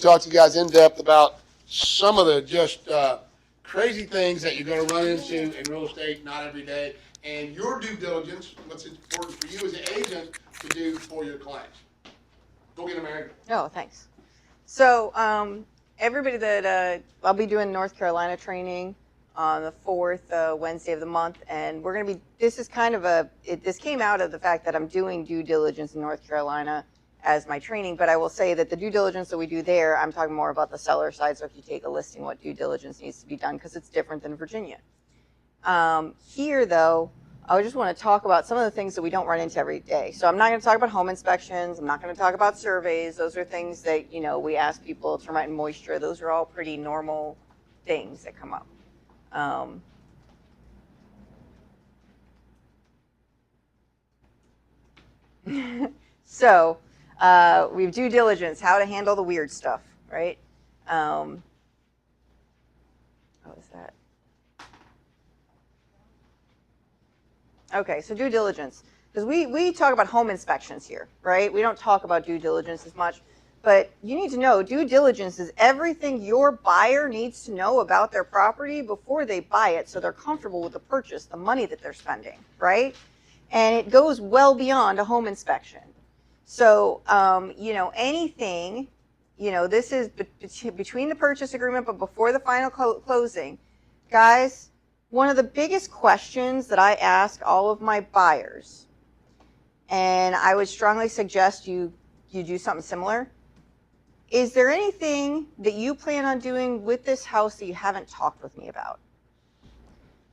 talk to you guys in depth about some of the just crazy things that you're going to run into in real estate, not every day, and your due diligence, what's important for you as an agent to do for your clients. Go get them, Erin. Oh, thanks. So everybody that I'll be doing North Carolina training on the 4th Wednesday of the month, and we're going to be, this is kind of this came out of the fact that I'm doing due diligence in North Carolina as my training, but I will say that the due diligence that we do there, I'm talking more about the seller side, so if you take a listing, what due diligence needs to be done, because it's different than Virginia. Here, though, I just want to talk about some of the things that we don't run into every day. So I'm not going to talk about home inspections. I'm not going to talk about surveys. Those are things that, we ask people, termite and moisture. Those are all pretty normal things that come up. So we have due diligence, how to handle the weird stuff, right? What was that? Okay, so due diligence, because we talk about home inspections here, right? We don't talk about due diligence as much, but you need to know due diligence is everything your buyer needs to know about their property before they buy it, so they're comfortable with the purchase, the money that they're spending, right? And it goes well beyond a home inspection. So, anything, this is between the purchase agreement, but before the final closing, guys, one of the biggest questions that I ask all of my buyers, and I would strongly suggest you do something similar, is there anything that you plan on doing with this house that you haven't talked with me about?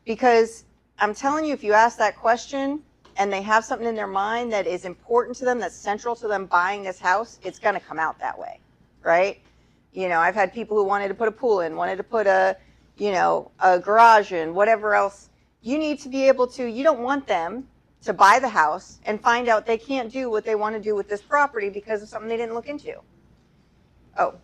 Because I'm telling you, if you ask that question and they have something in their mind that is important to them, that's central to them buying this house, it's going to come out that way, right? I've had people who wanted to put a pool in, wanted to put a garage in, whatever else. You need to be able to, you don't want them to buy the house and find out they can't do what they want to do with this property because of something they didn't look into. Oh,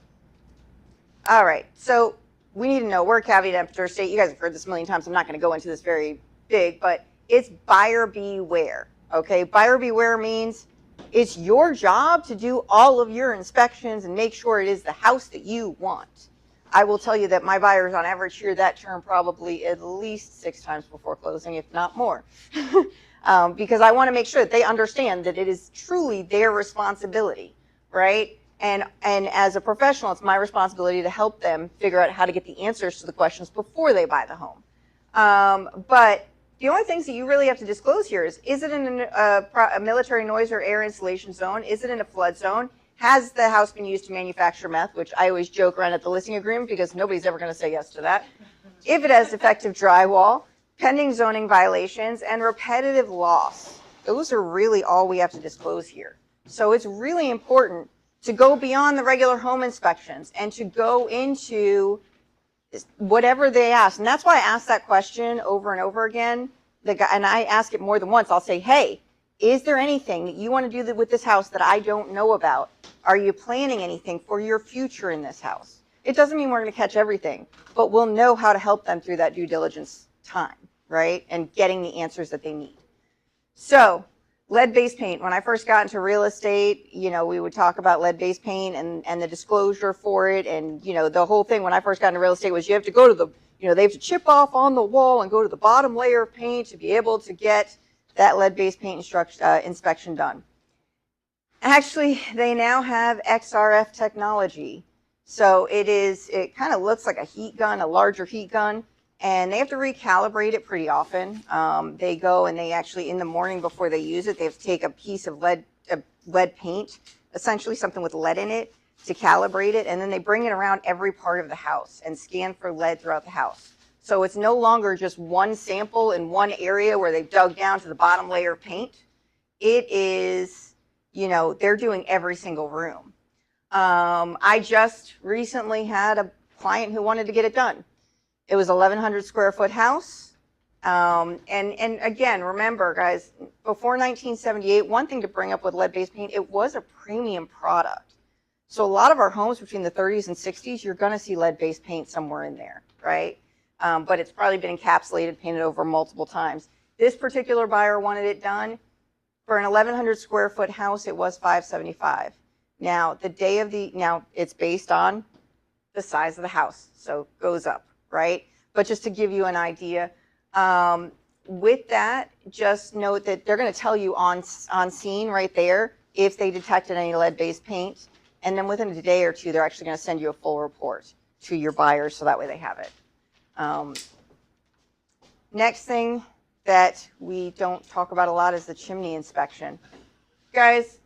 all right. So we need to know, we're a caveat emptor state. You guys have heard this a million times. I'm not going to go into this very big, but it's buyer beware. Okay, buyer beware means it's your job to do all of your inspections and make sure it is the house that you want. I will tell you that my buyers on average hear that term probably at least 6 times before closing, if not more. Because I want to make sure that they understand that it is truly their responsibility, right? And as a professional, it's my responsibility to help them figure out how to get the answers to the questions before they buy the home. But the only things that you really have to disclose here is it in a military noise or air installation zone? Is it in a flood zone? Has the house been used to manufacture meth, which I always joke around at the listing agreement because nobody's ever going to say yes to that. If it has defective drywall, pending zoning violations, and repetitive loss. Those are really all we have to disclose here. So it's really important to go beyond the regular home inspections and to go into whatever they ask. And that's why I ask that question over and over again. And I ask it more than once. I'll say, hey, is there anything that you want to do with this house that I don't know about? Are you planning anything for your future in this house? It doesn't mean we're going to catch everything, but we'll know how to help them through that due diligence time, right? And getting the answers that they need. So lead-based paint. When I first got into real estate, we would talk about lead-based paint and the disclosure for it. And, the whole thing when I first got into real estate was you have to go to the, they have to chip off on the wall and go to the bottom layer of paint to be able to get that lead-based paint inspection done. Actually, they now have XRF technology. So it kind of looks like a heat gun, a larger heat gun, and they have to recalibrate it pretty often. They go and they actually, in the morning before they use it, they have to take a piece of lead paint, essentially something with lead in it, to calibrate it, and then they bring it around every part of the house and scan for lead throughout the house. So it's no longer just one sample in one area where they've dug down to the bottom layer of paint. It is, they're doing every single room. I just recently had a client who wanted to get it done. It was 1,100 square foot house. And again, remember, guys, before 1978, one thing to bring up with lead-based paint, it was a premium product. So a lot of our homes between the 30s and 60s, you're going to see lead-based paint somewhere in there, right? But it's probably been encapsulated, painted over multiple times. This particular buyer wanted it done. For an 1,100 square foot house, it was $575. Now, now it's based on the size of the house, so it goes up, right? But just to give you an idea, with that, just note that they're going to tell you on scene right there if they detected any lead-based paint, and then within a day or two, they're actually going to send you a full report to your buyers, so that way they have it. Next thing that we don't talk about a lot is the chimney inspection. Guys,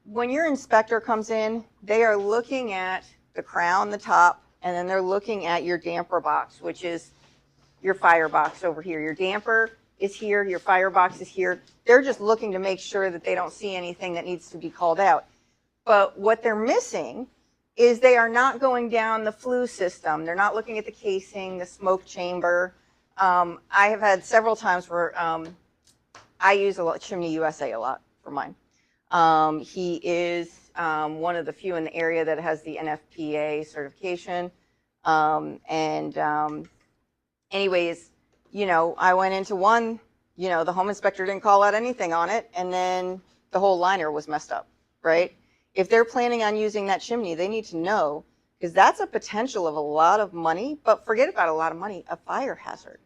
when your inspector comes in, they are looking at the crown, the top, and then they're looking at your damper box, which is your firebox over here. Your damper is here, your firebox is here. They're just looking to make sure that they don't see anything that needs to be called out. But what they're missing is they are not going down the flue system. They're not looking at the casing, the smoke chamber. I have had several times where I use Chimney USA a lot for mine. He is one of the few in the area that has the NFPA certification. Anyways, I went into one, the home inspector didn't call out anything on it, and then the whole liner was messed up, right? If they're planning on using that chimney, they need to know, because that's a potential of a lot of money, but forget about a lot of money, a fire hazard.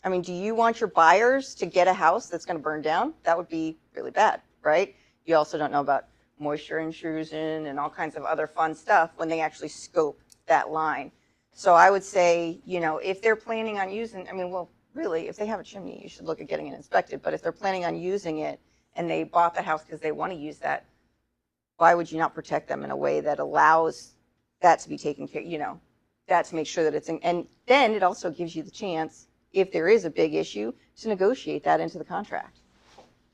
I mean, do you want your buyers to get a house that's going to burn down? That would be really bad, right? You also don't know about moisture intrusion and all kinds of other fun stuff when they actually scope that line. So I would say, if they're planning on using, really, if they have a chimney, you should look at getting it inspected. But if they're planning on using it and they bought the house because they want to use that, why would you not protect them in a way that allows that to be taken care, that to make sure that it's in, and then it also gives you the chance, if there is a big issue, to negotiate that into the contract.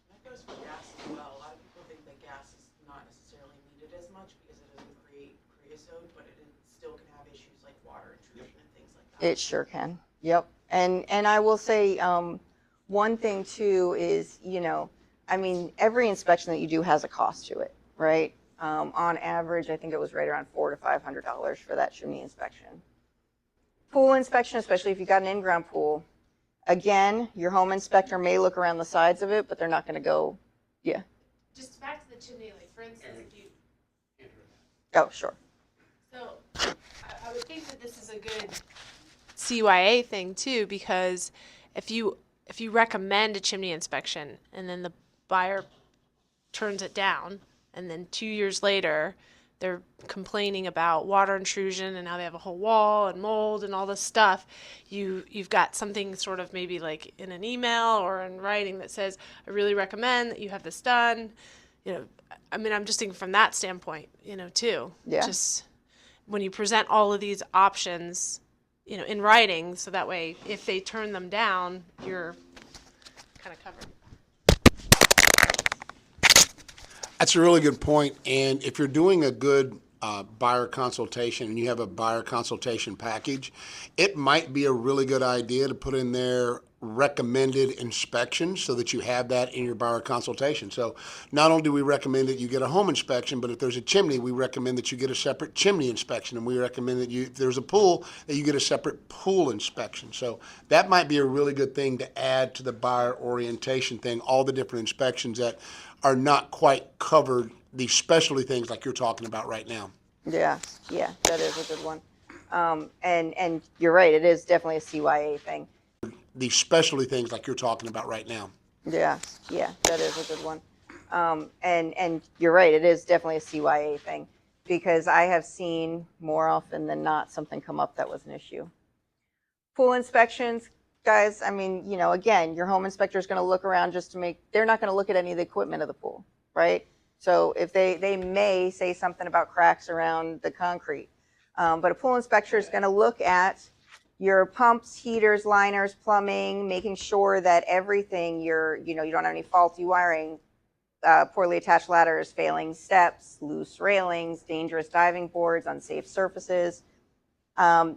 That goes for gas as well. A lot of people think that gas is not necessarily needed as much because it doesn't create creosote, but it still can have issues like water intrusion and things like that. It sure can. Yep. And I will say one thing too is, every inspection that you do has a cost to it, right? On average, I think it was right around $400 to $500 for that chimney inspection. Pool inspection, especially if you've got an in-ground pool. Again, your home inspector may look around the sides of it, but they're not going to go, yeah. Just back to the chimney, like for instance, if you. Oh, sure. So I would think that this is a good CYA thing too, because if you recommend a chimney inspection and then the buyer turns it down, and then 2 years later they're complaining about water intrusion and now they have a whole wall and mold and all this stuff, you've got something sort of maybe like in an email or in writing that says, I really recommend that you have this done. I'm just thinking from that standpoint, too. Yeah. Just when you present all of these options, in writing, so that way if they turn them down, you're kind of covered. That's a really good point. And if you're doing a good buyer consultation and you have a buyer consultation package, it might be a really good idea to put in there recommended inspections so that you have that in your buyer consultation. So not only do we recommend that you get a home inspection, but if there's a chimney, we recommend that you get a separate chimney inspection. And we recommend that if there's a pool, that you get a separate pool inspection. So that might be a really good thing to add to the buyer orientation thing, all the different inspections that are not quite covered, these specialty things like you're talking about right now. Yeah, that is a good one. And you're right, it is definitely a CYA thing. These specialty things like you're talking about right now. Yeah, that is a good one. And you're right, it is definitely a CYA thing, because I have seen more often than not something come up that was an issue. Pool inspections, guys, again, your home inspector is going to look around they're not going to look at any of the equipment of the pool, right? So if they may say something about cracks around the concrete, but a pool inspector is going to look at your pumps, heaters, liners, plumbing, making sure that everything you don't have any faulty wiring, poorly attached ladders, failing steps, loose railings, dangerous diving boards, unsafe surfaces.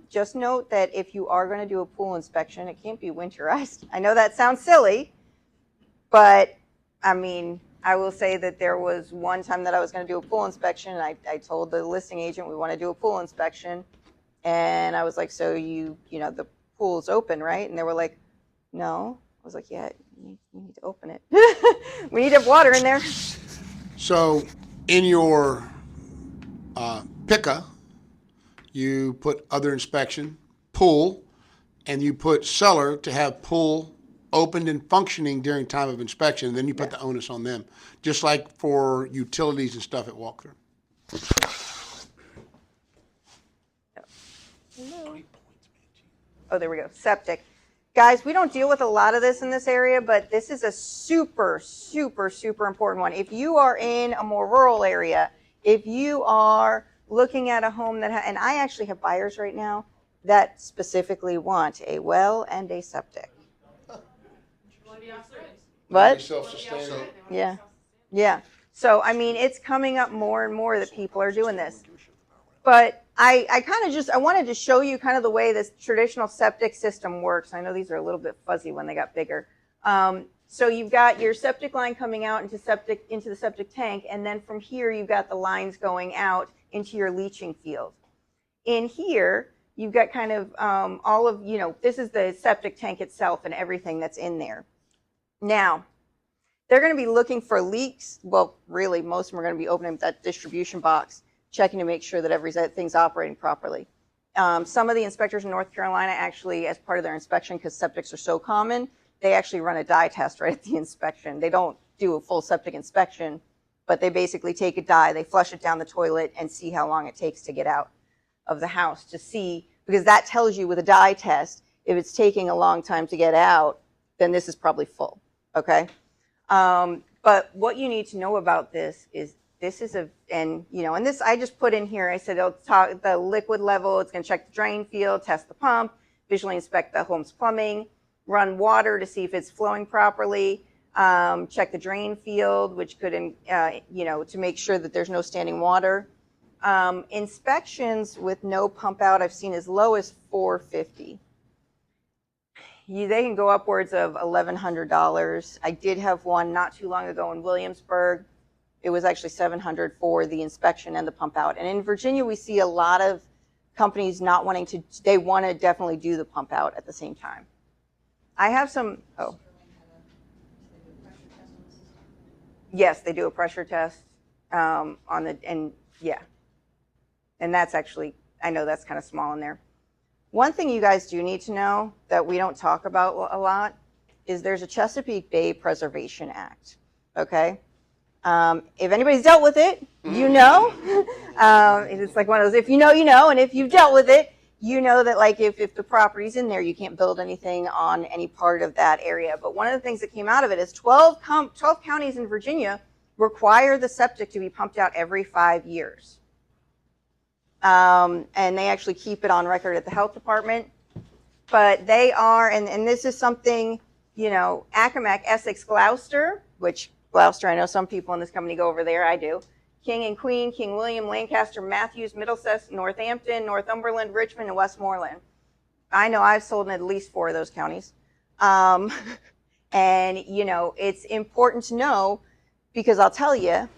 Just note that if you are going to do a pool inspection, it can't be winterized. I know that sounds silly, but I will say that there was one time that I was going to do a pool inspection, and I told the listing agent we want to do a pool inspection, and I was like, so the pool's open, right? And they were like, no. I was like, yeah, you need to open it. We need to have water in there. So in your PICA, you put other inspection, pool, and you put cellar to have pool opened and functioning during time of inspection. And then you put the onus on them, just like for utilities and stuff at walkthrough. Oh, there we go. Septic. Guys, we don't deal with a lot of this in this area, but this is a super, super, super important one. If you are in a more rural area, if you are looking at a home that, and I actually have buyers right now that specifically want a well and a septic. What? Self-sustaining. Yeah. Yeah. So, I mean, it's coming up more and more that people are doing this. But I kind of just, I wanted to show you kind of the way this traditional septic system works. I know these are a little bit fuzzy when they got bigger. So you've got your septic line coming out into the septic tank, and then from here you've got the lines going out into your leaching field. In here, you've got kind of all of, this is the septic tank itself and everything that's in there. Now, they're going to be looking for leaks. Well, really, most of them are going to be opening that distribution box, checking to make sure that everything's operating properly. Some of the inspectors in North Carolina actually, as part of their inspection, because septics are so common, they actually run a dye test right at the inspection. They don't do a full septic inspection, but they basically take a dye, they flush it down the toilet and see how long it takes to get out of the house to see, because that tells you with a dye test, if it's taking a long time to get out, then this is probably full, okay? But what you need to know about this is and this I just put in here, I said it'll talk the liquid level, it's going to check the drain field, test the pump, visually inspect the home's plumbing, run water to see if it's flowing properly, check the drain field, which could, to make sure that there's no standing water. Inspections with no pump out, I've seen as low as $450. They can go upwards of $1,100. I did have one not too long ago in Williamsburg. It was actually $700 for the inspection and the pump out. And in Virginia, we see a lot of companies not wanting to, they want to definitely do the pump out at the same time. I have some, yes, they do a pressure test and that's actually, I know that's kind of small in there. One thing you guys do need to know that we don't talk about a lot is there's a Chesapeake Bay Preservation Act, okay? If anybody's dealt with it, you know. It's like one of those, if you know, you know, and if you've dealt with it, you know that like if the property's in there, you can't build anything on any part of that area. But one of the things that came out of it is 12 counties in Virginia require the septic to be pumped out every 5 years. And they actually keep it on record at the health department. But they are, and this is something, Accomack, Essex, Gloucester, which Gloucester, I know some people in this company go over there, I do. King and Queen, King William, Lancaster, Matthews, Middlesex, Northampton, Northumberland, Richmond, and Westmoreland. I know I've sold in at least 4 of those counties. And, it's important to know because I'll tell you,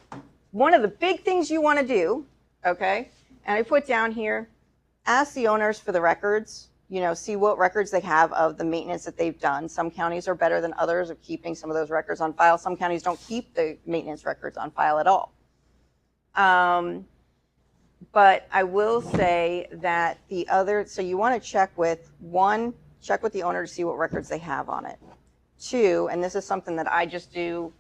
one of the big things you want to do, okay, and I put down here, ask the owners for the records, see what records they have of the maintenance that they've done. Some counties are better than others of keeping some of those records on file. Some counties don't keep the maintenance records on file at all. But I will say that so you want to check with the owner to see what records they have on it. 2, and this is something that I just do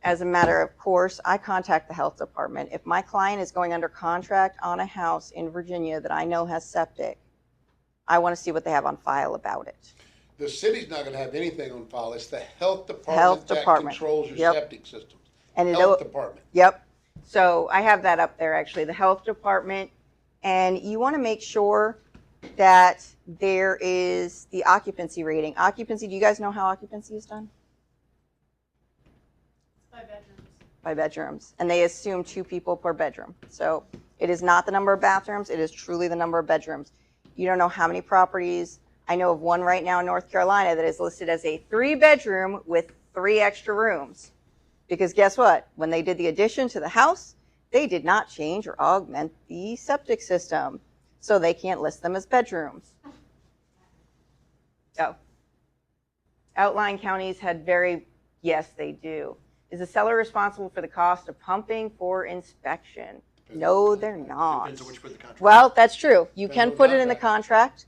as a matter of course, I contact the health department. If my client is going under contract on a house in Virginia that I know has septic, I want to see what they have on file about it. The city's not going to have anything on file. It's the health department that controls your septic systems. And health department. Yep. So I have that up there actually, the health department. And you want to make sure that there is the occupancy rating. Occupancy, do you guys know how occupancy is done? By bedrooms. By bedrooms. And they assume 2 people per bedroom. So it is not the number of bathrooms, it is truly the number of bedrooms. You don't know how many properties. I know of one right now in North Carolina that is listed as a 3-bedroom with 3 extra rooms. Because guess what? When they did the addition to the house, they did not change or augment the septic system. So they can't list them as bedrooms. Oh. Outlying counties had yes, they do. Is the seller responsible for the cost of pumping for inspection? No, they're not. Depends on what you put in the contract. Well, that's true. You Depends can on the put it in the contract.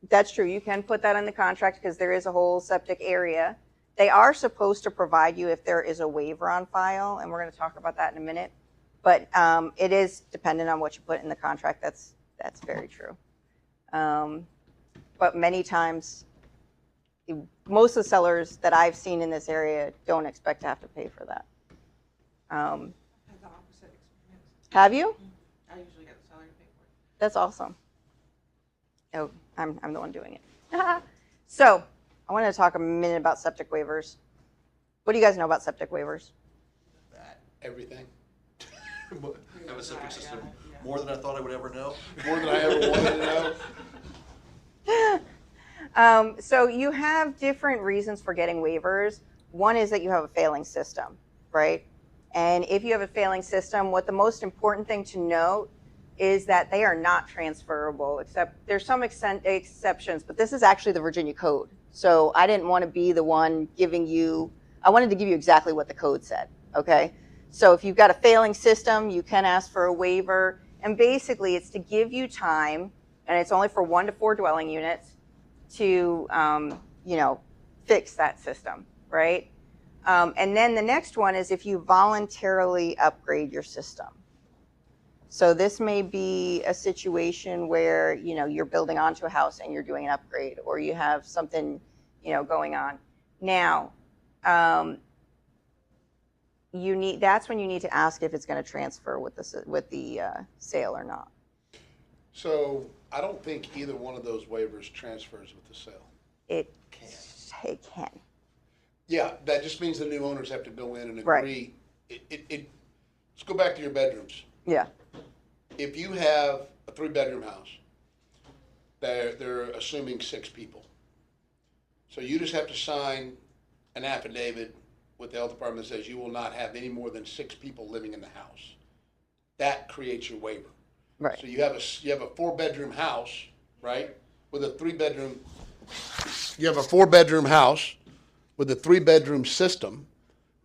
That's true. You can put that in the contract because there is a whole septic area. They are supposed to provide you if there is a waiver on file, and we're going to talk about that in a minute. But it is dependent on what you put in the contract. That's very true. But many times, most of the sellers that I've seen in this area don't expect to have to pay for that. I have the opposite experience. Have you? I usually get the seller to pay for it. That's awesome. Oh, I'm the one doing it. So I wanted to talk a minute about septic waivers. What do you guys know about septic waivers? Everything. Have a septic system more than I thought I would ever know. More than I ever wanted to know. So you have different reasons for getting waivers. One is that you have a failing system, right? And if you have a failing system, what the most important thing to note is that they are not transferable, except there's some exceptions, but this is actually the Virginia code. So I didn't want to be the one giving you, I wanted to give you exactly what the code said, okay? So if you've got a failing system, you can ask for a waiver, and basically it's to give you time, and it's only for 1 to 4 dwelling units, to fix that system, right? And then the next one is if you voluntarily upgrade your system. So this may be a situation where you're building onto a house and you're doing an upgrade, or you have something going on. Now, that's when you need to ask if it's going to transfer with the sale or not. So I don't think either one of those waivers transfers with the sale. It can. Yeah, that just means the new owners have to go in and Right. agree. Let's go back to your bedrooms. Yeah. If you have a 3-bedroom house, they're assuming 6 people. So you just have to sign an affidavit with the health department that says you will not have any more than 6 people living in the house. That creates your waiver. Right. So you have a 4-bedroom house, right, with a 3-bedroom. You have a 4-bedroom house with a 3-bedroom system,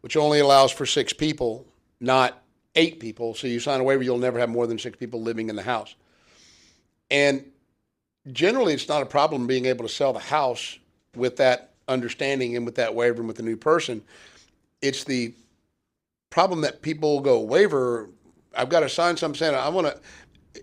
which only allows for 6 people, not 8 people. So you sign a waiver, you'll never have more than 6 people living in the house. And generally, it's not a problem being able to sell the house with that understanding and with that waiver and with the new person. It's the problem that people go, waiver, I've got to sign something saying I want to.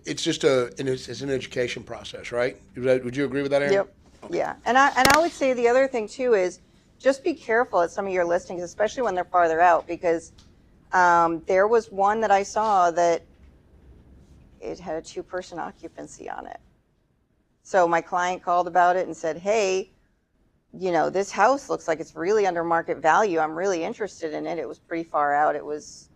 It's just it's an education process, right? Would you agree with that, Erin? Yep. Okay. Yeah. And I would say the other thing too is just be careful at some of your listings, especially when they're farther out, because there was one that I saw that it had a 2-person occupancy on it. So my client called about it and said, hey, this house looks like it's really under market value. I'm really interested in it. It was pretty far out. It was,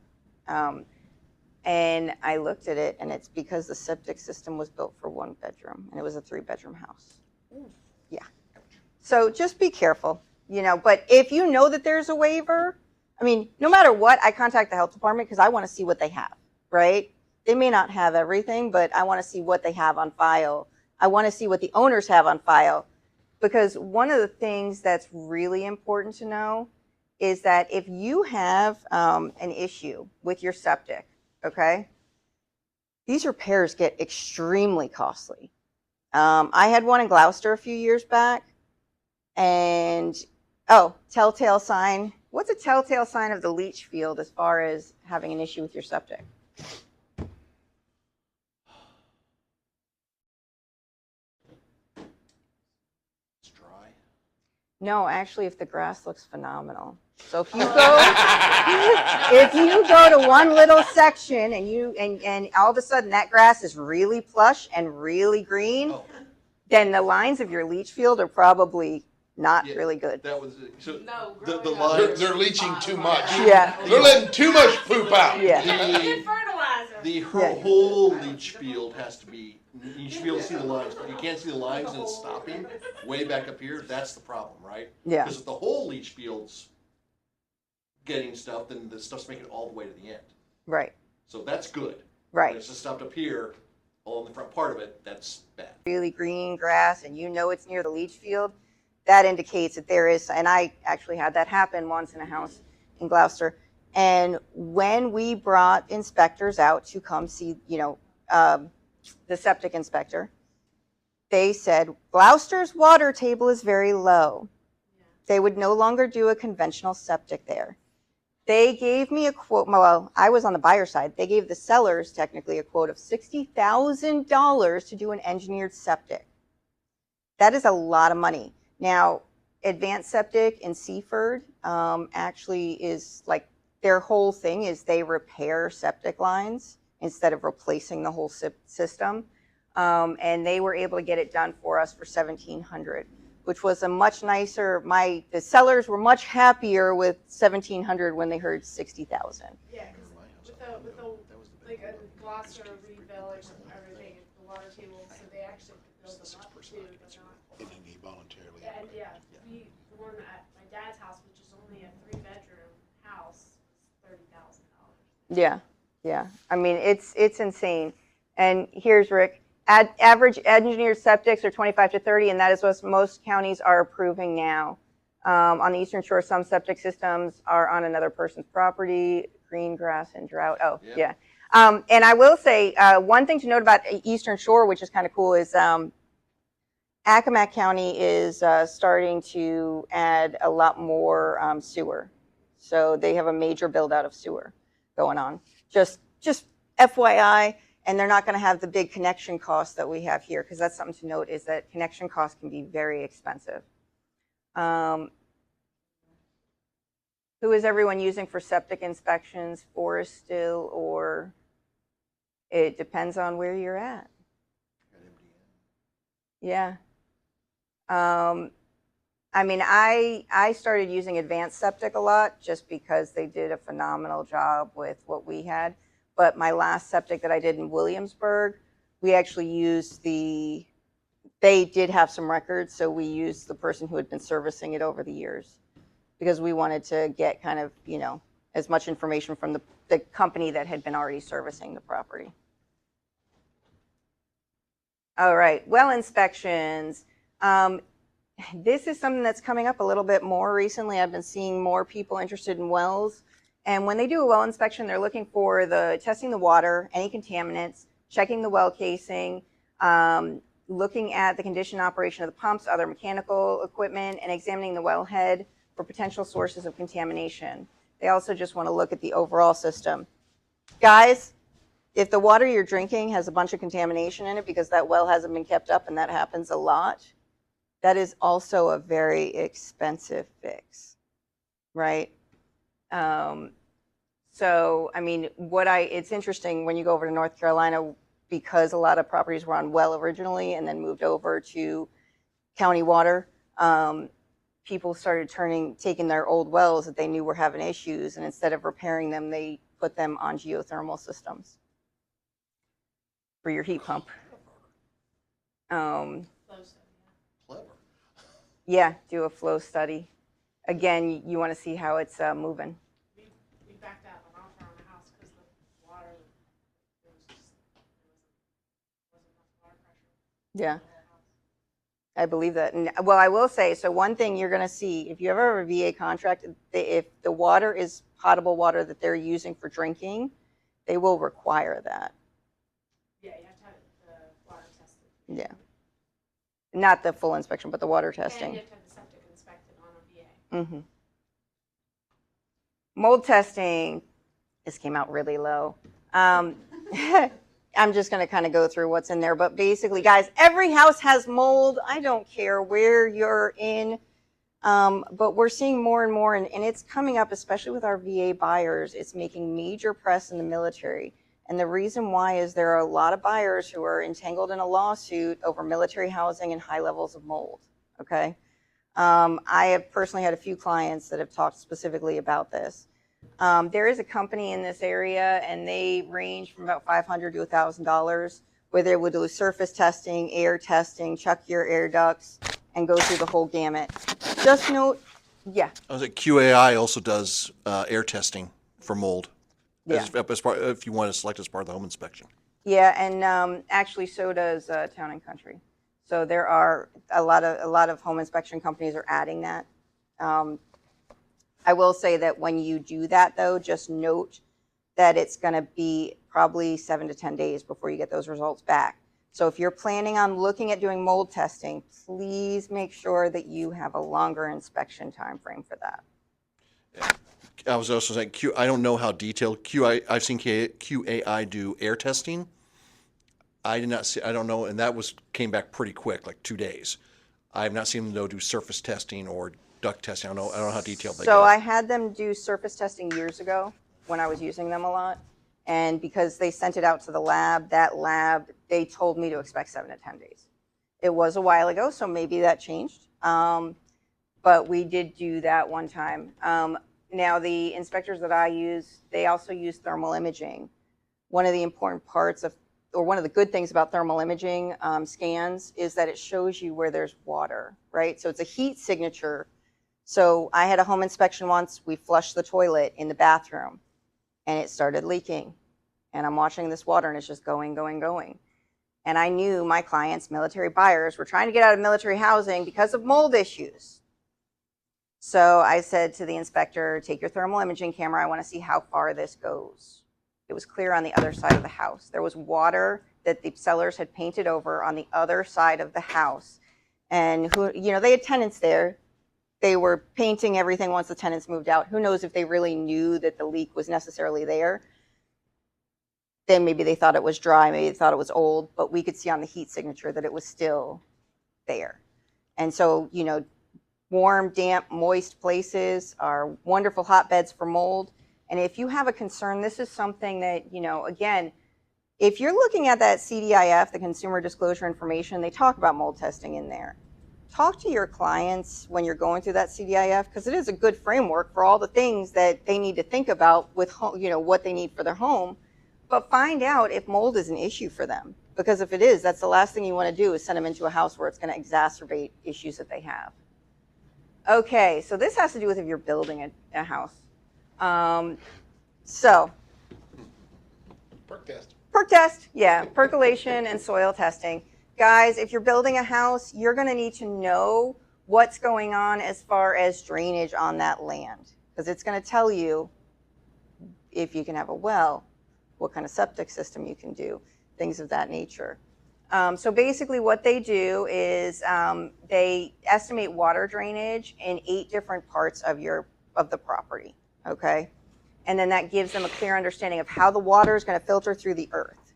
and I looked at it, and it's because the septic system was built for 1 bedroom, and it was a 3-bedroom house. Yeah. So just be careful, but if you know that there's a waiver, I mean, no matter what, I contact the health department because I want to see what they have, right? They may not have everything, but I want to see what they have on file. I want to see what the owners have on file, because one of the things that's really important to know is that if you have an issue with your septic, okay, these repairs get extremely costly. I had one in Gloucester a few years back, and telltale sign. What's a telltale sign of the leach field as far as having an issue with your septic? It's dry. No, actually, if the grass looks phenomenal. So if you go to one little section and all of a sudden that grass is really plush and really green, then the lines of your leach field are probably not really good. That was so. No, the growing up, lines. They're leaching too much. Yeah. They're letting too much poop out. Yeah. Good fertilizer. The Yeah. whole leach field has to be. You should be able to see the lines, but you can't see the lines and it's stopping way back up here. That's the problem, right? Yeah. Because if the whole leach field's getting stuff, then the stuff's making it all the way to the end. Right. So that's good. Right. But it's just stopped up here, all in the front part of it. That's bad. Really green grass and it's near the leach field, that indicates that there is, and I actually had that happen once in a house, in Gloucester. And when we brought inspectors out to come see, the septic inspector, they said, Gloucester's water table is very low. They would no longer do a conventional septic there. They gave me a quote, well, I was on the buyer side. They gave the sellers technically a quote of $60,000 to do an engineered septic. That is a lot of money. Now, Advanced Septic in Seaford actually is like, their whole thing is they repair septic lines instead of replacing the whole system. And they were able to get it done for us for $1,700, which was a much nicer, the sellers were much happier with $1,700 when they heard $60,000. Yeah, because with the like a Gloucester Village and everything, the water table, so they actually build them up too, but not. And then he voluntarily. And yeah, the one at my dad's house, which is only a 3-bedroom house, was $30,000. Yeah. I mean, it's insane. And here's Rick. Average engineered septics are 25 to 30, and that is what most counties are approving now. On the Eastern Shore, some septic systems are on another person's property, green grass and drought. Oh, yeah. And I will say, one thing to note about Eastern Shore, which is kind of cool, is Accomack County is starting to add a lot more sewer. So they have a major build out of sewer going on. Just FYI. And they're not going to have the big connection costs that we have here, because that's something to note, is that connection costs can be very expensive. Who is everyone using for septic inspections? Forest still, or it depends on where you're at. Yeah. I mean, I started using Advanced Septic a lot just because they did a phenomenal job with what we had. But my last septic that I did in Williamsburg, we actually used they did have some records, so we used the person who had been servicing it over the years, because we wanted to get kind of, as much information from the company that had been already servicing the property. All right, well inspections. This is something that's coming up a little bit more recently. I've been seeing more people interested in wells. And when they do a well inspection, they're looking for testing the water, any contaminants, checking the well casing, looking at the condition and operation of the pumps, other mechanical equipment, and examining the wellhead for potential sources of contamination. They also just want to look at the overall system. Guys, if the water you're drinking has a bunch of contamination in it because that well hasn't been kept up, and that happens a lot, that is also a very expensive fix, right? So, I mean, it's interesting when you go over to North Carolina, because a lot of properties were on well originally and then moved over to county water. People started taking their old wells that they knew were having issues, and instead of repairing them, they put them on geothermal systems for your heat pump. Clever. Yeah, do a flow study. Again, you want to see how it's moving. We backed out an offer on the house because the water, there wasn't enough water pressure. Yeah, I believe that. And well, I will say, so one thing you're going to see, if you ever have a VA contract, if the water is potable water that they're using for drinking, they will require that. Yeah, you have to have the water tested. Yeah. Not the full inspection, but the water testing. And you have to have the septic inspected on a VA. Mm-hmm. Mold testing. This came out really low. I'm just going to kind of go through what's in there. But basically, guys, every house has mold. I don't care where you're in. But we're seeing more and more, and it's coming up, especially with our VA buyers. It's making major press in the military. And the reason why is there are a lot of buyers who are entangled in a lawsuit over military housing and high levels of mold, okay? I have personally had a few clients that have talked specifically about this. There is a company in this area, and they range from about $500 to $1,000, where they would do surface testing, air testing, check your air ducts, and go through the whole gamut. Just note, yeah. I was at QAI also does air testing for mold. Yeah. If you want to select as part of the home inspection. Yeah, and actually so does Town and Country. So there are a lot of home inspection companies are adding that. I will say that when you do that though, just note that it's going to be probably 7 to 10 days before you get those results back. So if you're planning on looking at doing mold testing, please make sure that you have a longer inspection time frame for that. I was also saying, I don't know how detailed I've seen QAI do air testing. I did not see, I don't know, and came back pretty quick, like 2 days. I have not seen them do surface testing or duct testing. I don't know how detailed they go. So I had them do surface testing years ago when I was using them a lot. And because they sent it out to the lab, they told me to expect 7 to 10 days. It was a while ago, so maybe that changed. But we did do that one time. Now, the inspectors that I use, they also use thermal imaging. One of the important parts or one of the good things about thermal imaging scans is that it shows you where there's water, right? So it's a heat signature. So I had a home inspection once. We flushed the toilet in the bathroom and it started leaking. And I'm watching this water and it's just going, going, going. And I knew my clients, military buyers, were trying to get out of military housing because of mold issues. So I said to the inspector, take your thermal imaging camera. I want to see how far this goes. It was clear on the other side of the house. There was water that the sellers had painted over on the other side of the house. And they had tenants there. They were painting everything once the tenants moved out. Who knows if they really knew that the leak was necessarily there. Then maybe they thought it was dry, maybe they thought it was old, but we could see on the heat signature that it was still there. And so, warm, damp, moist places are wonderful hotbeds for mold. And if you have a concern, this is something that, again, if you're looking at that CDIF, the Consumer Disclosure Information, they talk about mold testing in there. Talk to your clients when you're going through that CDIF, because it is a good framework for all the things that they need to think about with, what they need for their home. But find out if mold is an issue for them. Because if it is, that's the last thing you want to do is send them into a house where it's going to exacerbate issues that they have. Okay, so this has to do with if you're building a house. So, perk test, yeah, percolation and soil testing. Guys, if you're building a house, you're going to need to know what's going on as far as drainage on that land, because it's going to tell you if you can have a well, what kind of septic system you can do, things of that nature. So basically what they do is they estimate water drainage in 8 different parts of the property, okay? And then that gives them a clear understanding of how the water is going to filter through the earth.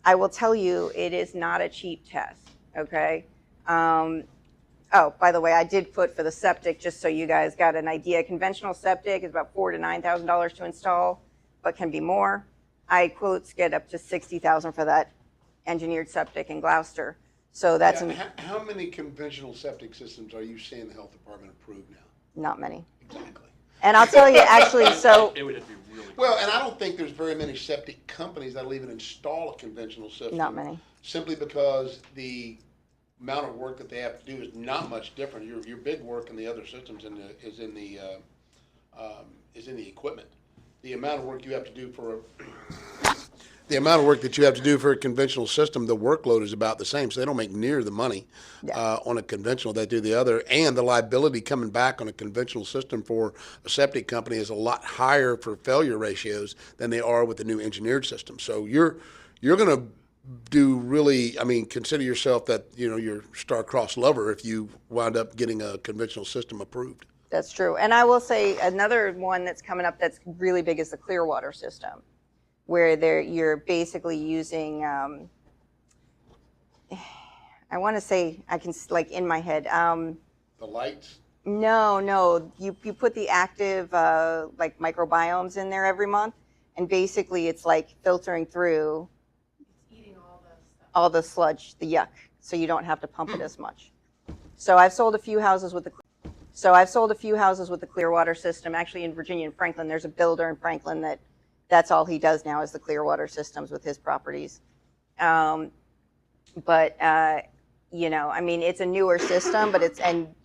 I will tell you, it is not a cheap test, okay? Oh, by the way, I did put for the septic, just so you guys got an idea, conventional septic is about $4,000 to $9,000 to install, but can be more. quotes get up to $60,000 for that engineered septic in Gloucester. So that's how many conventional septic systems are you seeing the health department approve now? Not many. Exactly. And I'll tell you, actually, so It would have to be really well, and I don't think there's very many septic companies that'll even install a conventional system. not many. Simply because the amount of work that they have to do is not much different. Your big work in the other systems is in the equipment. The amount of work you have to do for a conventional system, the workload is about the same. So they don't make near the money on a conventional that do the other. And the liability coming back on a conventional system for a septic company is a lot higher for failure ratios than they are with the new engineered system. So you're going to do really, consider yourself that, you're star-crossed lover if you wind up getting a conventional system approved. That's true. And I will say another one that's coming up that's really big is the Clearwater system, where you're basically using, I want to say, I can, like in my head. The lights? No. You put the active, like microbiomes in there every month, and basically it's like filtering through Eating all the sludge, the yuck, so you don't have to pump it as much. So I've sold a few houses with the Clearwater system. Actually, in Virginia and Franklin, there's a builder in Franklin that's all he does now is the Clearwater systems with his properties. It's a newer system, but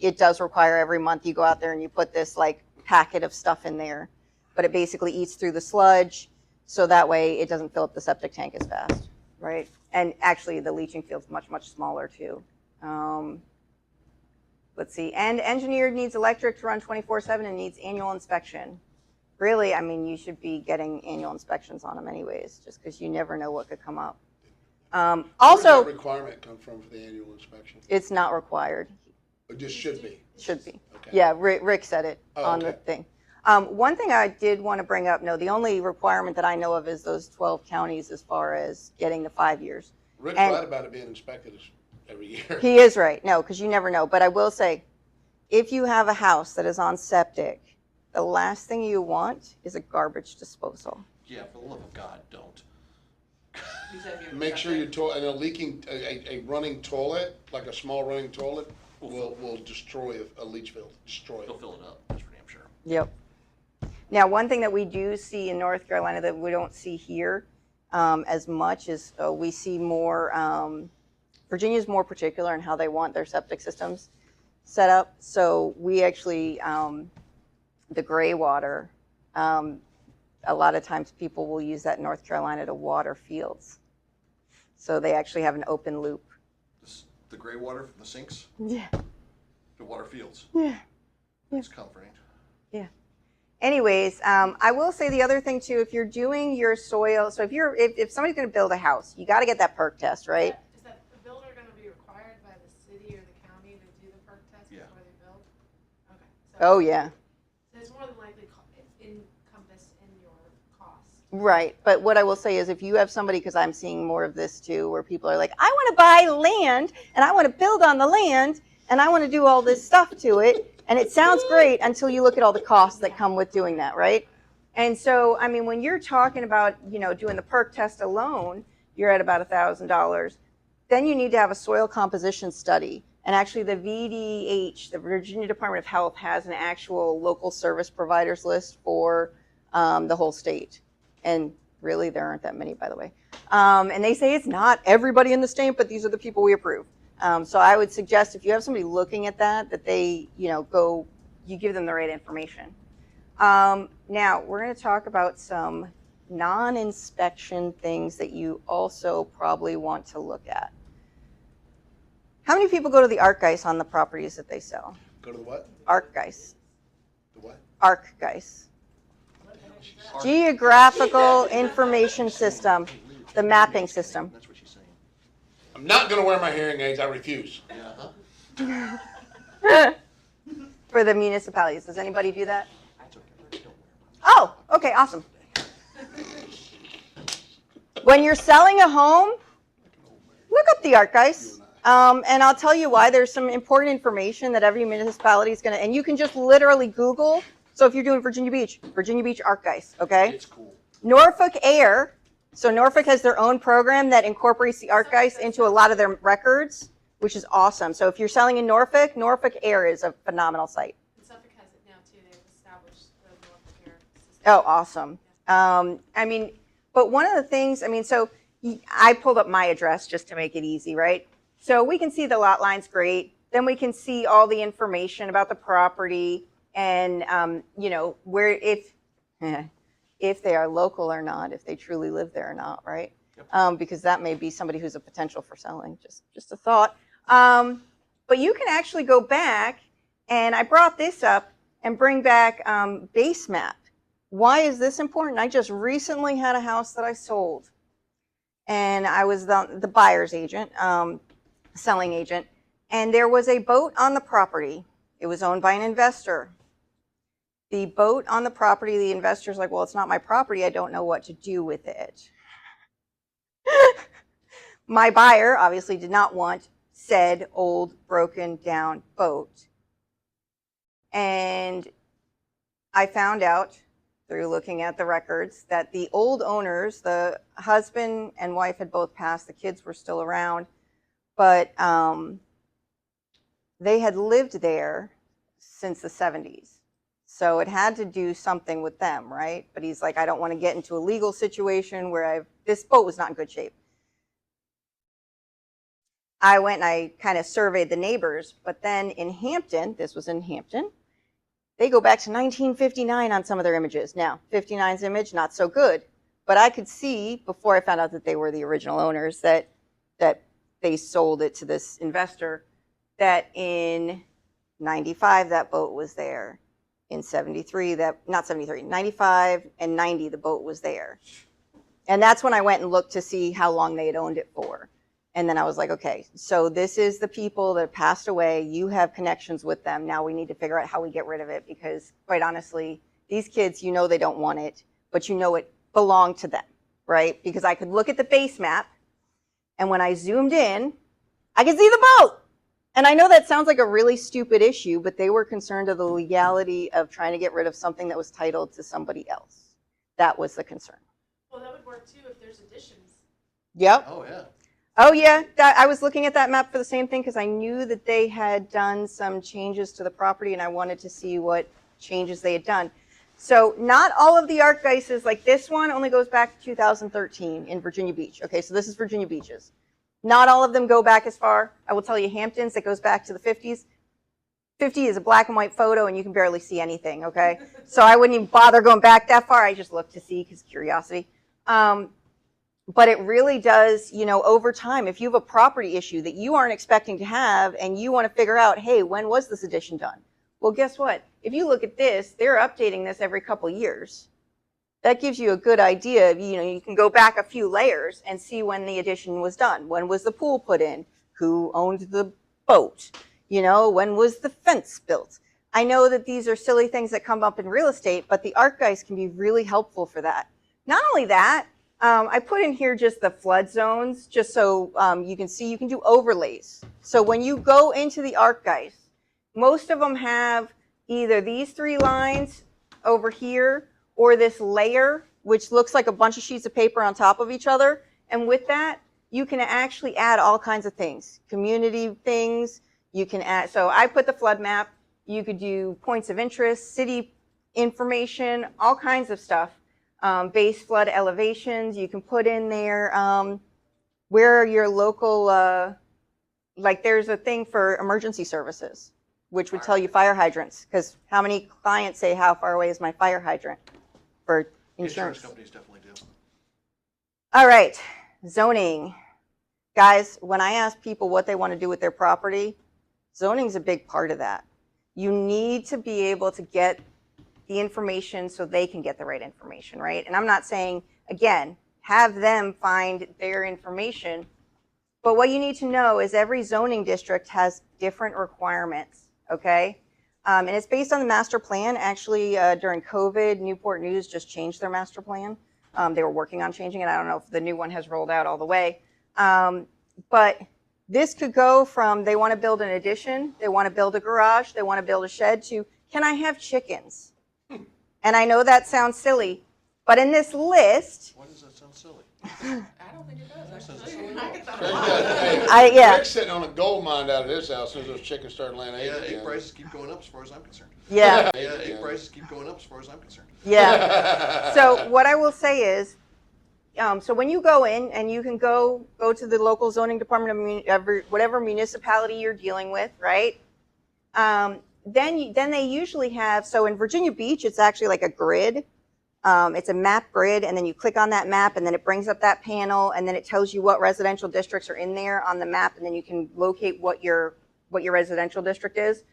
it does require every month you go out there and you put this like packet of stuff in there, but it basically eats through the sludge, so that way it doesn't fill up the septic tank as fast, right? And actually, the leaching field's much, much smaller too. let's see, and engineered needs electric to run 24/7 and needs annual inspection. Really, I mean, you should be getting annual inspections on them anyways, just because you never know what could come up. Where Also, does that requirement come from for the annual inspection? it's not required. It just should be. Should be. Okay. Yeah, Rick said it Oh, on the okay. thing. One thing I did want to bring up, no, the only requirement that I know of is those 12 counties as far as getting the 5 years. Rick's And- right about it being inspected every year. He is right, no, because you never know. But I will say, if you have a house that is on septic, the last thing you want is a garbage disposal. Yeah, for the love of God, don't. Make sure your toilet, and a running toilet, like a small running toilet, will destroy a leach field, destroy They'll it. fill it up, that's for damn sure. Yep. Now, one thing that we do see in North Carolina that we don't see here as much is we see more, Virginia's more particular in how they want their septic systems set up. So we actually, the gray water, a lot of times people will use that in North Carolina to water fields. So they actually have an open loop. The gray water from the sinks Yeah. to water fields. Yeah. It's comforting. Yeah. Anyways, I will say the other thing too, if you're doing your soil, so if somebody's going to build a house, you got to get that perk test, right? Is that the builder going to be required by the city or the county to do the perk test Yeah. before they build? Okay. Oh yeah. So it's more than likely it's encompassed in your cost. Right. But what I will say is if you have somebody, because I'm seeing more of this too, where people are like, I want to buy land and I want to build on the land and I want to do all this stuff to it. And it sounds great until you look at all the costs that come with doing that, right? And so, I mean, when you're talking about, doing the perk test alone, you're at about $1,000. Then you need to have a soil composition study. And actually the VDH, the Virginia Department of Health, has an actual local service providers list for the whole state. And really, there aren't that many, by the way. And they say it's not everybody in the state, but these are the people we approve. So I would suggest if you have somebody looking at that they, you give them the right information. Now, we're going to talk about some non-inspection things that you also probably want to look at. How many people go to the ArcGIS on the properties that they sell? Go to the what? ArcGIS. The what? ArcGIS. Geographical Information System, the mapping system. That's what she's saying. I'm not gonna wear my hearing aids, I refuse. Yeah, huh? For the municipalities. Does anybody do that? That's okay. Don't wear them. Oh, okay, awesome. When you're selling a home, look up the ArcGIS. And I'll tell you why. There's some important information that every municipality is going to, and you can just literally Google. So if you're doing Virginia Beach ArcGIS, okay? It's cool. Norfolk Air. So Norfolk has their own program that incorporates the ArcGIS into a lot of their records, which is awesome. So if you're selling in Norfolk, Norfolk Air is a phenomenal site. And Suffolk has it now too. They've established the Norfolk Air system. Oh, awesome. I mean, but one of the things, so I pulled up my address just to make it easy, right? So we can see the lot lines, great. Then we can see all the information about the property and, where if they are local or not, if they truly live there or not, right? Yep. Because that may be somebody who's a potential for selling, just a thought. But you can actually go back, and I brought this up, and bring back base map. Why is this important? I just recently had a house that I sold, and I was the buyer's agent, selling agent, and there was a boat on the property. It was owned by an investor. The boat on the property, the investor's like, well, it's not my property. I don't know what to do with it. My buyer obviously did not want said old, broken down boat. And I found out through looking at the records that the old owners, the husband and wife had both passed, the kids were still around, but they had lived there since the 70s. So it had to do something with them, right? But he's like, I don't want to get into a legal situation where this boat was not in good shape. I went and I kind of surveyed the neighbors, but then in Hampton, this was in Hampton, they go back to 1959 on some of their images. Now, 59's image, not so good, but I could see before I found out that they were the original owners that they sold it to this investor, that in 95, that boat was there. In 73, not 73, 95 and 90, the boat was there. And that's when I went and looked to see how long they had owned it for. And then I was like, okay, so this is the people that passed away. You have connections with them. Now we need to figure out how we get rid of it, because quite honestly, these kids, you know they don't want it, but you know it belonged to them, right? Because I could look at the base map, and when I zoomed in, I could see the boat. And I know that sounds like a really stupid issue, but they were concerned of the legality of trying to get rid of something that was titled to somebody else. That was the concern. Well, that would work too if there's additions. Yep. Oh, yeah. Oh, yeah. I was looking at that map for the same thing, because I knew that they had done some changes to the property, and I wanted to see what changes they had done. So not all of the archdices, like this one, only goes back to 2013 in Virginia Beach. Okay, so this is Virginia Beach's. Not all of them go back as far. I will tell you, Hamptons, that goes back to the 50s. 50 is a black and white photo, and you can barely see anything, okay? So I wouldn't even bother going back that far. I just looked to see, because curiosity. But it really does, you know, over time, if you have a property issue that you aren't expecting to have, and you want to figure out, hey, when was this addition done? Well, guess what? If you look at this, they're updating this every couple years. That gives you a good idea. You know, you can go back a few layers and see when the addition was done. When was the pool put in? Who owned the boat? You know, when was the fence built? I know that these are silly things that come up in real estate, but the art guys can be really helpful for that. Not only that, I put in here just the flood zones, just so you can see, you can do overlays. So when you go into the art guys, most of them have either these 3 lines over here, or this layer, which looks like a bunch of sheets of paper on top of each other. And with that, you can actually add all kinds of things, community things. You can add, so I put the flood map. You could do points of interest, city information, all kinds of stuff. Base flood elevations. You can put in there where your local, like there's a thing for emergency services, which would tell you fire hydrants, because how many clients say, how far away is my fire hydrant? For insurance companies definitely do. All right, zoning. Guys, when I ask people what they want to do with their property, zoning is a big part of that. You need to be able to get the information so they can get the right information, right? And I'm not saying, again, have them find their information, but what you need to know is every zoning district has different requirements, okay? And it's based on the master plan. Actually, during COVID, Newport News just changed their master plan. They were working on changing it. I don't know if the new one has rolled out all the way. But this could go from they want to build an addition, they want to build a garage, they want to build a shed, to can I have chickens? And I know that sounds silly, but in this list, Why does that sound silly? I don't think it does, actually. I get that a Craig lot. got- yeah. Craig's sitting on a gold mine out of his house as soon as those chickens start laying eggs. Yeah, egg again. prices keep going up as far as I'm concerned. Yeah, Yeah, egg prices keep going up as far as I'm concerned. yeah. So what I will say is, so when you go in, and you can go to the local zoning department of whatever municipality you're dealing with, right? Then they usually have, so in Virginia Beach, it's actually like a grid. It's a map grid, and then you click on that map, and then it brings up that panel, and then it tells you what residential districts are in there on the map, and then you can locate what your residential district is.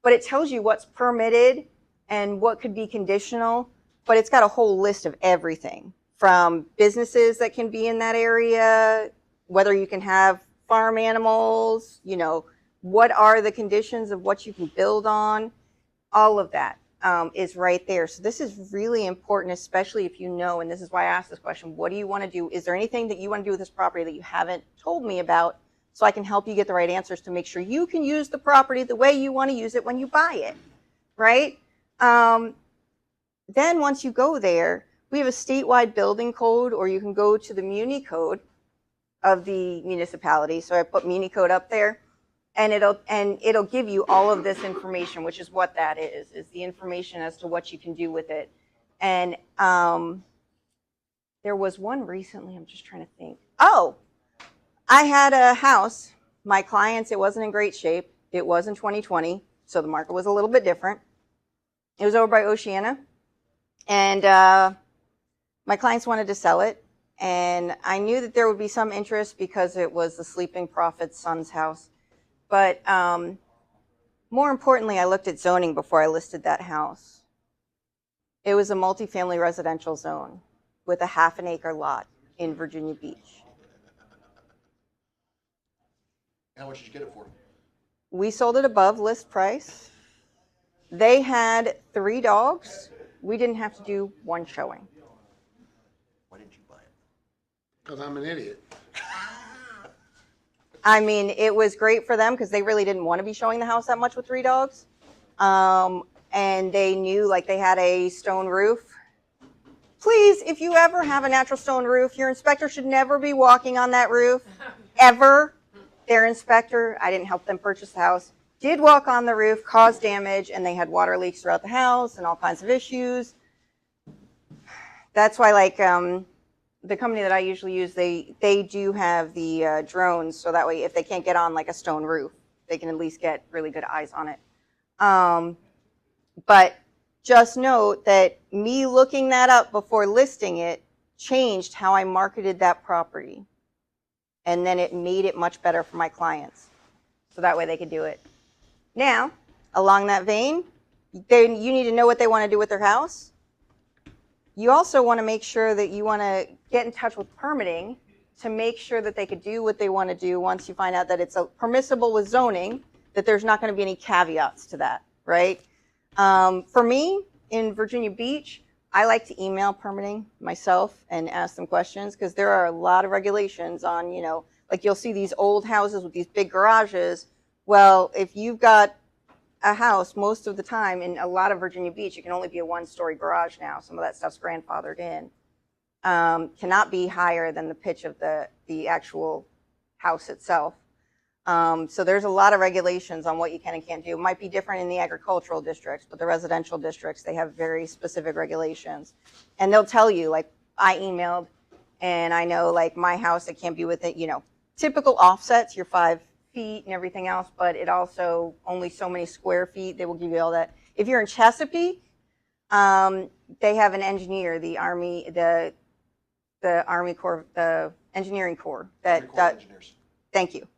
But it tells you what's permitted and what could be conditional, but it's got a whole list of everything from businesses that can be in that area, whether you can have farm animals, you know, what are the conditions of what you can build on, all of that is right there. So this is really important, especially if you know, and this is why I asked this question, what do you want to do? Is there anything that you want to do with this property that you haven't told me about, so I can help you get the right answers to make sure you can use the property the way you want to use it when you buy it, right? Then once you go there, we have a statewide building code, or you can go to the Muni code of the municipality. So I put Muni code up there, and it'll give you all of this information, which is what that is the information as to what you can do with it. And there was one recently, I'm just trying to think. Oh, I had a house, my clients, it wasn't in great shape. It was in 2020, so the market was a little bit different. It was over by Oceana, and my clients wanted to sell it, and I knew that there would be some interest because it was the sleeping prophet's son's house. But More importantly, I looked at zoning before I listed that house. It was a multifamily residential zone with a half an acre lot in Virginia Beach. How much did you get it for? We sold it above list price. They had 3 dogs. We didn't have to do 1 showing. Why didn't you buy it? Because I'm an idiot. I mean, it was great for them because they really didn't want to be showing the house that much with 3 dogs. And they knew like they had a stone roof. Please, if you ever have a natural stone roof, your inspector should never be walking on that roof, ever. Their inspector, I didn't help them purchase the house, did walk on the roof, caused damage, and they had water leaks throughout the house and all kinds of issues. That's why, like, the company that I usually use, they do have the drones, so that way if they can't get on like a stone roof, they can at least get really good eyes on it. But just note that me looking that up before listing it changed how I marketed that property. And then it made it much better for my clients. So that way they could do it. Now, along that vein, you need to know what they want to do with their house. You also want to make sure that you want to get in touch with permitting to make sure that they could do what they want to do once you find out that it's permissible with zoning, that there's not going to be any caveats to that, right? For me, in Virginia Beach, I like to email permitting myself and ask them questions because there are a lot of regulations on, you know, like you'll see these old houses with these big garages. Well, if you've got a house, most of the time in a lot of Virginia Beach, it can only be a 1-story garage now. Some of that stuff's grandfathered in. Cannot be higher than the pitch of the actual house itself. So there's a lot of regulations on what you can and can't do. It might be different in the agricultural districts, but the residential districts, they have very specific regulations. And they'll tell you, like I emailed, and I know like my house, it can't be within, you know, typical offsets, your 5 feet and everything else, but it also only so many square feet, they will give you all that. If you're in Chesapeake, they have an engineer, the Army, the Army Corps, the Engineering Corps that, Engineers. Thank you.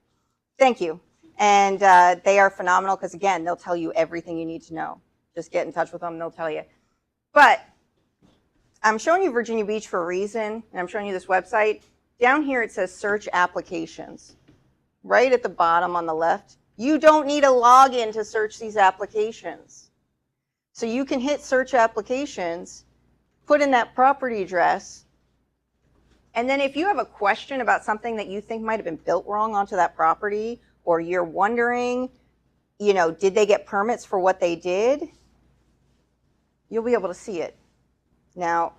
Thank you. And they are phenomenal because, again, they'll tell you everything you need to know. Just get in touch with them, they'll tell you. But I'm showing you Virginia Beach for a reason, and I'm showing you this website. Down here it says search applications. Right at the bottom on the left, you don't need a login to search these applications. So you can hit search applications, put in that property address, and then if you have a question about something that you think might have been built wrong onto that property, or you're wondering, you know, did they get permits for what they did? You'll be able to see it. Now,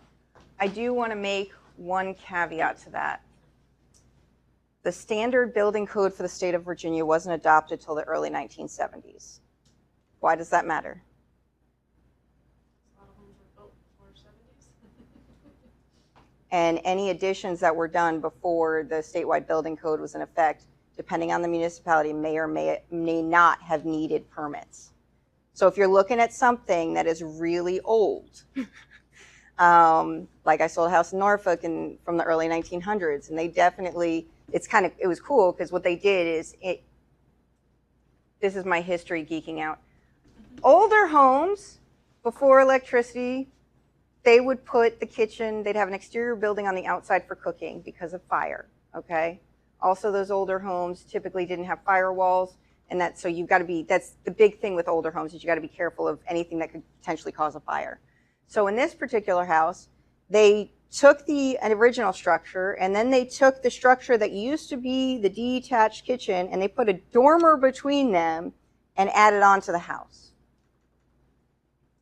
I do want to make one caveat to that. The standard building code for the state of Virginia wasn't adopted till the early 1970s. Why does that matter? A lot of homes were built before 70s. And any additions that were done before the statewide building code was in effect, depending on the municipality, may or may not have needed permits. So if you're looking at something that is really old, like I sold a house in Norfolk from the early 1900s, and they definitely, it was cool because what they did is, this is my history geeking out. Older homes, before electricity, they would put the kitchen, they'd have an exterior building on the outside for cooking because of fire, okay? Also, those older homes typically didn't have firewalls, and that's the big thing with older homes is you gotta be careful of anything that could potentially cause a fire. So in this particular house, they took the original structure, and then they took the structure that used to be the detached kitchen, and they put a dormer between them and added on to the house.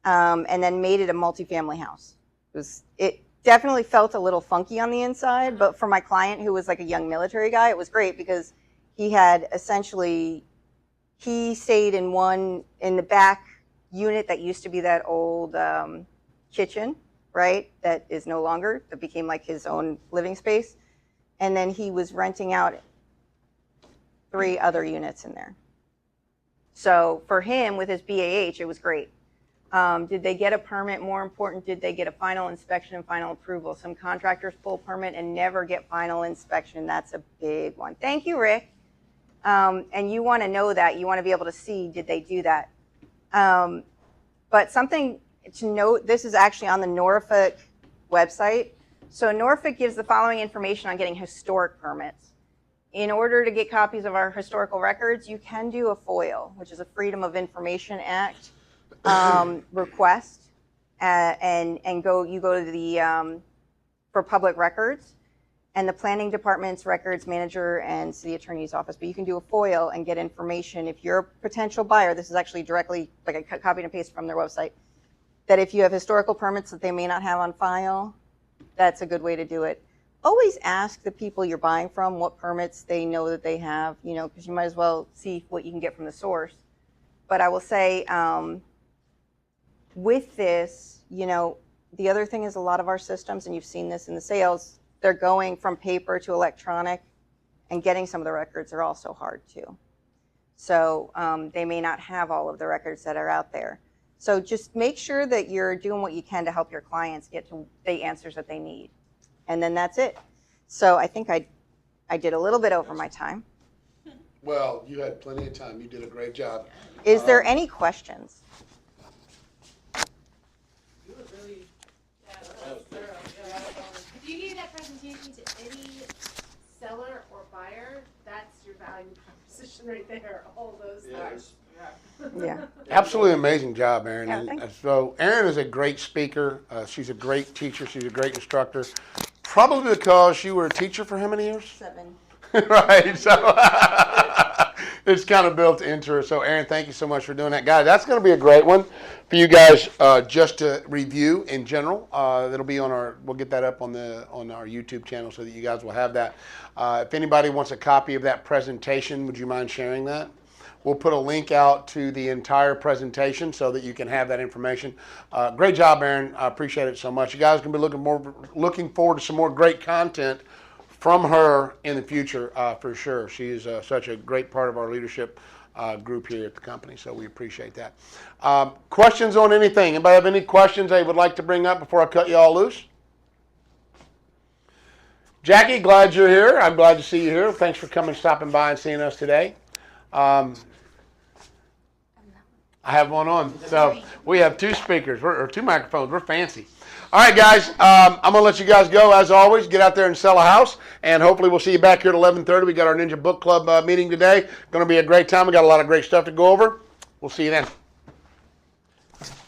And then made it a multifamily house. It definitely felt a little funky on the inside, but for my client who was like a young military guy, it was great because he had he stayed in the back unit that used to be that old kitchen, right? That is no longer, that became like his own living space. And then he was renting out 3 other units in there. So for him, with his BAH, it was great. Did they get a permit? More important, did they get a final inspection and final approval? Some contractors pull permit and never get final inspection. That's a big one. Thank you, Rick. And you want to know that. You want to be able to see, did they do that? But something to note, this is actually on the Norfolk website. So Norfolk gives the following information on getting historic permits. In order to get copies of our historical records, you can do a FOIL, which is a Freedom of Information Act request, and you go to the for public records, and the planning department's records manager and city attorney's office. But you can do a FOIL and get information if you're a potential buyer. This is actually directly like a copy and paste from their website. That if you have historical permits that they may not have on file, that's a good way to do it. Always ask the people you're buying from what permits they know that they have, because you might as well see what you can get from the source. But I will say, with this, the other thing is a lot of our systems, and you've seen this in the sales, they're going from paper to electronic, and getting some of the records are also hard too. So they may not have all of the records that are out there. So just make sure that you're doing what you can to help your clients get to the answers that they need. And then that's it. So I think I did a little bit over my time. Well, you had plenty of time. You did a great job. Is there any questions? You were really, that was thorough. If you gave that presentation to any seller or buyer, that's your value proposition right there. All those things. Yeah. Absolutely amazing job, Erin. Yeah, And, thank you. so Erin is a great speaker. She's a great teacher. She's a great instructor. Probably because you were a teacher for how many years? 7. Right. So it's kind of built into her. So Erin, thank you so much for doing that. Guys, that's going to be a great one for you guys just to review in general. That'll be on we'll get that up on our YouTube channel so that you guys will have that. If anybody wants a copy of that presentation, would you mind sharing that? We'll put a link out to the entire presentation so that you can have that information. Great job, Erin. I appreciate it so much. You guys can be looking forward to some more great content from her in the future for sure. She is such a great part of our leadership group here at the company, so we appreciate that. Questions on anything? Anybody have any questions they would like to bring up before I cut you all loose? Jackie, glad you're here. I'm glad to see you here. Thanks for coming, stopping by, and seeing us today. I have one on. So we have 2 speakers, or 2 microphones. We're fancy. All right, guys, I'm going to let you guys go. As always, get out there and sell a house, and hopefully we'll see you back here at 11:30. We got our Ninja Book Club meeting today. Going to be a great time. We got a lot of great stuff to go over. We'll see you then.